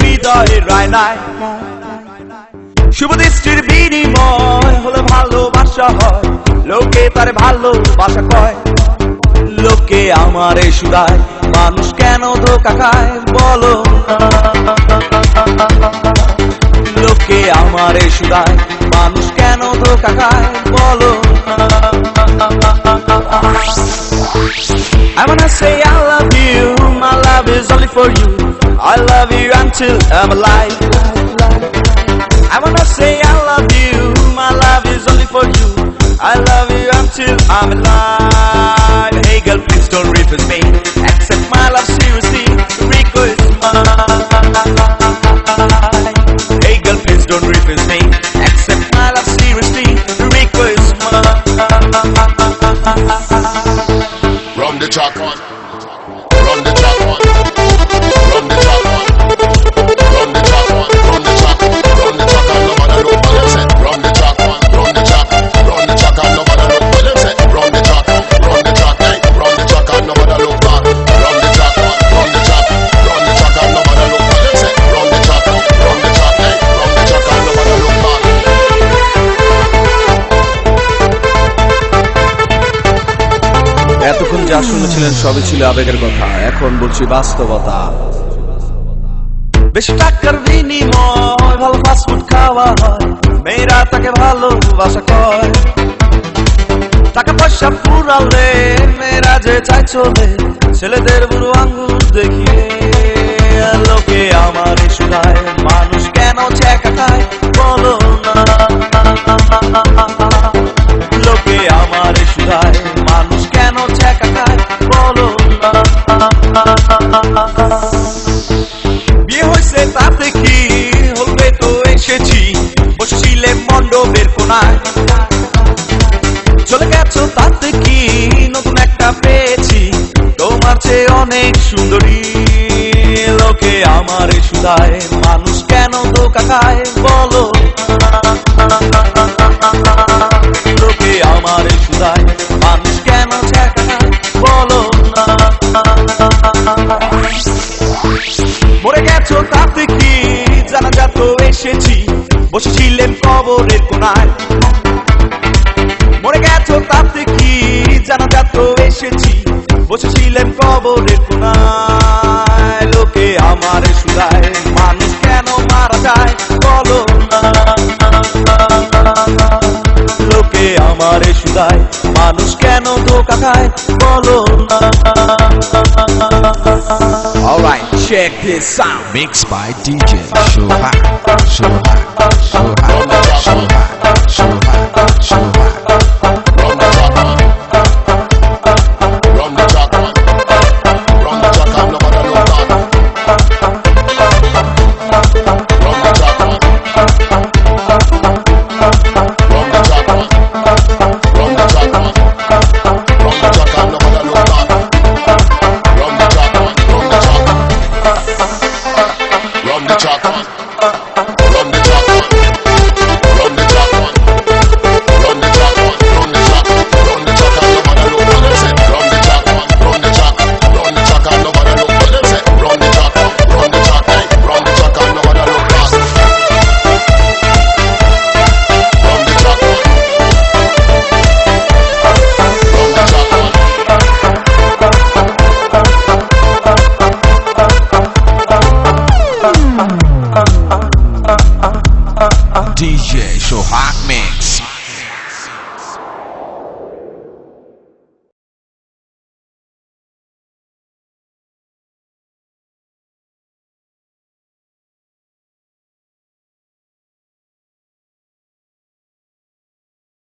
হৃদয়ের রায়নায় শুভ দৃষ্টির বিনিময় হলে ভালোবাসা হয় লোকে তার ভালোবাসা কয় লোকে আমারে শুধায় মানুষ কেন ধোঁকা খায় বলো লোকে আমারে শুধায় মানুষ কেন ধোঁকা খায় বলো I wanna say I love you, my love is only for you. I love you until I'm alive. I wanna say I love you, my love is only for you. I love you until I'm alive. Hey girl, please don't refuse me. Accept my love seriously. Rico is mine. Hey girl, please don't refuse me. Accept my love seriously. Rico is mine. Run the track one. Run the track one. Run the track one. Run the track one. Run the track. Run the track and nobody look what them say. Run the track one. Run the track. Run the track and nobody look what them say. Run the track. Run the track. Hey, run the track and nobody look back. Run the track one. Run the track. Run the track and nobody look what them say. Run the track. Run the track. Hey, run the track and nobody look back. এতক্ষণ যা শুনেছিলেন সবই ছিল আবেগের কথা এখন বলছি বাস্তবতা বেশি টাকার বিনিময় ভালো ফাস্টফুড খাওয়া হয় মেয়েরা তাকে ভালোবাসা কয় টাকা পয়সা পুরালে মেয়েরা যে চায় চলে ছেলেদের বুড়ো আঙ্গুল দেখিয়ে লোকে আমার শুধায় মানুষ কেন ছ্যাঁকা খায় বলো না লোকে আমার শুধায় মানুষ কেন ছ্যাঁকা খায় বলো না বিয়ে হয়েছে তাতে কি হলবে তো এসেছি বসেছিলে মণ্ডপের কোনায় চলে গেছো তাতে কি নতুন একটা পেয়েছি তোমার চেয়ে অনেক সুন্দরী লোকে আমার শুধায় মানুষ কেন ধোঁকা খায় বলো লোকে আমার শুধায় মানুষ কেন ছ্যাঁকা খায় বলো না মরে গেছো তাতে কি জানাজা তো এসেছি বসেছিলেন কবরের কোনায় মরে গেছো তাতে কি জানাজা তো এসেছি বসেছিলেন কবরের কোনায় লোকে আমার শুধায় মানুষ কেন মারা যায় বলো না লোকে আমার শুধায় মানুষ কেন ধোঁকা খায় বলো না Alright, check this out. Mixed by DJ Shohak. Shohak. Shohak. Shohak. Shohak. Shohak. Run the track one. Run the track one. Run the track and nobody look back. Run the track one. Run the track one. Run the track one. Run the track and nobody look back. Run the track one. Run the track. Run the track one. Run the track one. Run the track one. Run the track one. Run the track. Run the track and nobody look what them say. Run the track one. Run the track. Run the track and nobody look what them say. Run the track one. Run the track. Hey, run the track and nobody look back. Run the track one. Run the track one. DJ Shohak Mix.